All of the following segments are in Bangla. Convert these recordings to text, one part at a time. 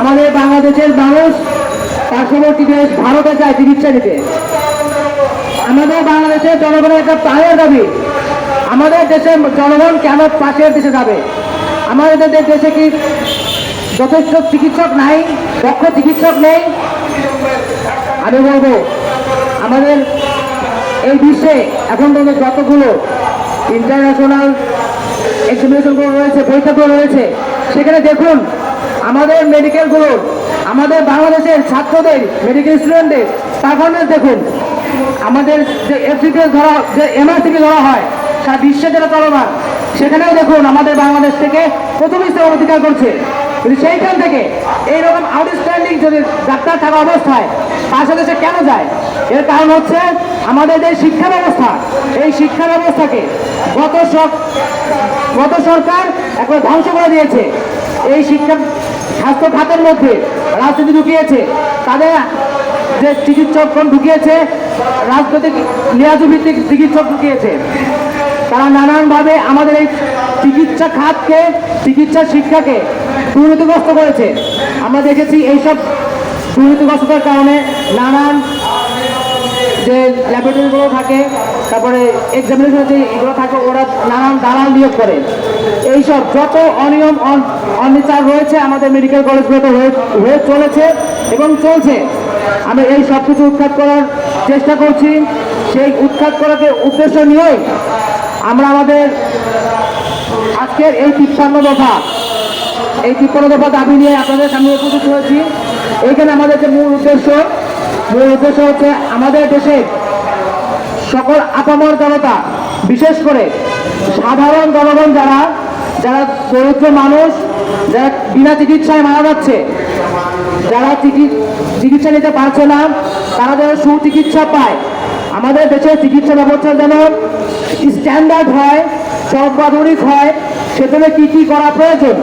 আমাদের বাংলাদেশের মানুষ পার্শ্ববর্তী দেশ ভারতে যায় চিকিৎসা নিতে। আমাদের বাংলাদেশের জনগণের একটা প্রাণের দাবি, আমাদের দেশের জনগণ কেন পাশের দেশে যাবে? আমাদের দেশে কি যথেষ্ট চিকিৎসক নাই, দক্ষ চিকিৎসক নেই? আমি বলবো আমাদের এই বিশ্বে এখন পর্যন্ত যতগুলো ইন্টারন্যাশনাল এক্সামিনেশনগুলো রয়েছে, পরীক্ষাগুলো রয়েছে, সেখানে দেখুন আমাদের মেডিকেলগুলো, আমাদের বাংলাদেশের ছাত্রদের, মেডিকেল স্টুডেন্টদের পারফরমেন্স দেখুন। আমাদের যে এফসিপিএস ধরা, যে এমআরসিপি ধরা হয় সারা বিশ্বে যেটা চলমান, সেখানেও দেখুন আমাদের বাংলাদেশ থেকে প্রথম স্থান অধিকার করছে। কিন্তু সেইখান থেকে এইরকম আউটস্ট্যান্ডিং যদি ডাক্তার থাকা অবস্থায় পাশের দেশে কেন যায়? এর কারণ হচ্ছে আমাদের যে শিক্ষা ব্যবস্থা, এই শিক্ষা ব্যবস্থাকে গত সরকার একবার ধ্বংস করে দিয়েছে। এই শিক্ষা স্বাস্থ্য খাতের মধ্যে রাজনীতি ঢুকিয়েছে, তাদের যে চিকিৎসকগণ ঢুকিয়েছে, রাজনৈতিক লিয়াজু ভিত্তিক চিকিৎসক ঢুকিয়েছে। তারা নানানভাবে আমাদের এই চিকিৎসা খাতকে, চিকিৎসা শিক্ষাকে দুর্নীতিগ্রস্ত করেছে। আমরা দেখেছি এইসব দুর্নীতিগ্রস্ততার কারণে নানান যে ল্যাবরেটরিগুলো থাকে, তারপরে এক্সামিনেশন যে এগুলো থাকে, ওরা নানান দালাল নিয়োগ করে। এইসব যত অনিয়ম অনিচার রয়েছে আমাদের মেডিকেল কলেজগুলোতে হয়ে চলেছে এবং চলছে। আমরা এই সব কিছু উৎখাত করার চেষ্টা করছি। সেই উৎখাত করাকে উদ্দেশ্য নিয়েই আমরা আমাদের আজকের এই 53 দফা দাবি নিয়ে আপনাদের সামনে উপস্থিত হয়েছি। এইখানে আমাদের যে মূল উদ্দেশ্য হচ্ছে আমাদের দেশের সকল আপামর জনতা, বিশেষ করে সাধারণ জনগণ, যারা দরিদ্র মানুষ, যারা বিনা চিকিৎসায় মারা যাচ্ছে, যারা চিকিৎসা নিতে পারছে না, তারা যেন সুচিকিৎসা পায়। আমাদের দেশের চিকিৎসা ব্যবস্থা যেন স্ট্যান্ডার্ড হয়, সর্বাধুনিক হয়, সেজন্য কি কি করা প্রয়োজন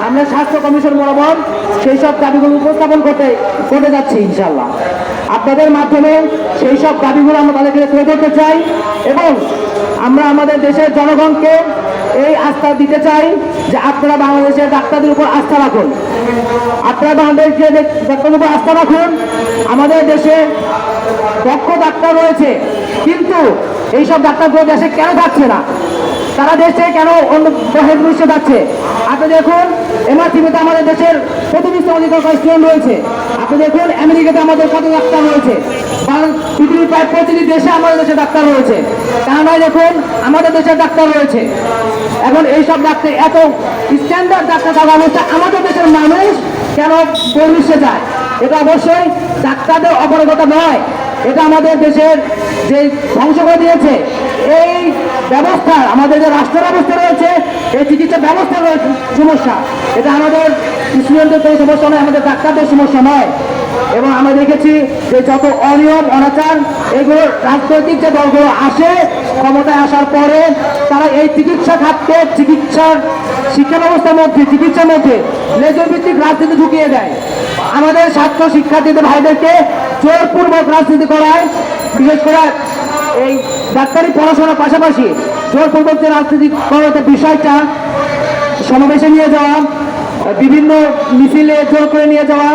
আমরা স্বাস্থ্য কমিশন বরাবর সেই সব দাবিগুলো উপস্থাপন করতে যাচ্ছি ইনশাল্লাহ। আপনাদের মাধ্যমে সেই সব দাবিগুলো আমরা তাদেরকে তুলে ধরতে চাই এবং আমরা আমাদের দেশের জনগণকে এই আস্থা দিতে চাই যে আপনারা বাংলাদেশের ডাক্তারদের উপর আস্থা রাখুন, আপনারা বাংলাদেশের ডাক্তারদের উপর আস্থা রাখুন। আমাদের দেশে দক্ষ ডাক্তার রয়েছে, কিন্তু এইসব ডাক্তারগুলো দেশে কেন থাকছে না? তারা দেশে কেন অন্য বহির্বিশ্বে যাচ্ছে? আপনি দেখুন এমআরসিপিতে আমাদের দেশের প্রথম স্থান অধিকার স্টুডেন্ট রয়েছে। আপনি দেখুন আমেরিকাতে আমাদের কত ডাক্তার রয়েছে, পৃথিবীর প্রায় প্রতিটি দেশে আমাদের দেশে ডাক্তার রয়েছে। কানাডায় দেখুন আমাদের দেশের ডাক্তার রয়েছে। এখন এইসব ডাক্তার, এত স্ট্যান্ডার্ড ডাক্তার থাকা অবস্থায় আমাদের দেশের মানুষ কেন বহির্বিশ্বে যায়? এটা অবশ্যই ডাক্তারদের অপারগতা নয়, এটা আমাদের দেশের যে ধ্বংস করে দিয়েছে এই ব্যবস্থা, আমাদের যে রাষ্ট্র ব্যবস্থা রয়েছে, এই চিকিৎসা ব্যবস্থার সমস্যা। এটা আমাদের স্টুডেন্টদের কোনো সমস্যা নয়, আমাদের ডাক্তারদের সমস্যা নয়। এবং আমরা দেখেছি যে যত অনিয়ম অনাচার, এগুলো রাজনৈতিক যে দলগুলো আসে, ক্ষমতায় আসার পরে তারা এই চিকিৎসা খাতকে, শিক্ষা ব্যবস্থার মধ্যে, চিকিৎসার মধ্যে লেজর ভিত্তিক রাজনীতি ঢুকিয়ে দেয়। আমাদের ছাত্র শিক্ষার্থীদের ভাইদেরকে জোরপূর্বক রাজনীতি করায়, বিশেষ করে এই ডাক্তারি পড়াশোনার পাশাপাশি জোরপূর্বক যে রাজনীতি করার বিষয়টা, সমাবেশে নিয়ে যাওয়া, বিভিন্ন মিছিলে জোর করে নিয়ে যাওয়া,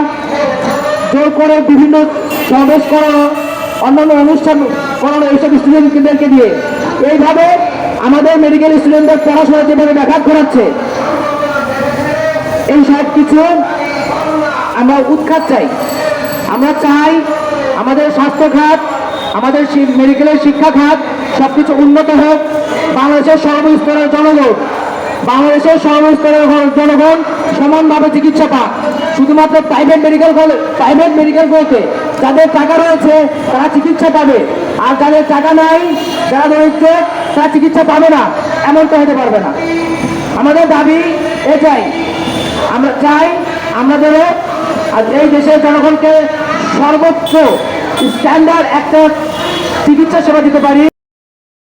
জোর করে বিভিন্ন সমাবেশ করানো, অন্যান্য অনুষ্ঠান করানো, এইসব স্টুডেন্টদেরকে দিয়ে এইভাবে আমাদের মেডিকেল স্টুডেন্টদের পড়াশোনা যেভাবে ব্যাঘাত ঘটাচ্ছে, এই সব কিছু আমরা উৎখাত চাই। আমরা চাই আমাদের স্বাস্থ্য খাত, আমাদের মেডিকেলের শিক্ষা খাত সবকিছু উন্নত হোক। বাংলাদেশের সর্বস্তরের জনগণ সমানভাবে চিকিৎসা পাক। শুধুমাত্র প্রাইভেট মেডিকেলগুলোতে যাদের টাকা রয়েছে তারা চিকিৎসা পাবে, আর যাদের টাকা নাই, যারা রয়েছে তারা চিকিৎসা পাবে না, এমনটা হতে পারবে না। আমাদের দাবি এটাই, আমরা চাই আমাদের এই দেশের জনগণকে সর্বোচ্চ স্ট্যান্ডার্ড একটা চিকিৎসা সেবা দিতে পারি।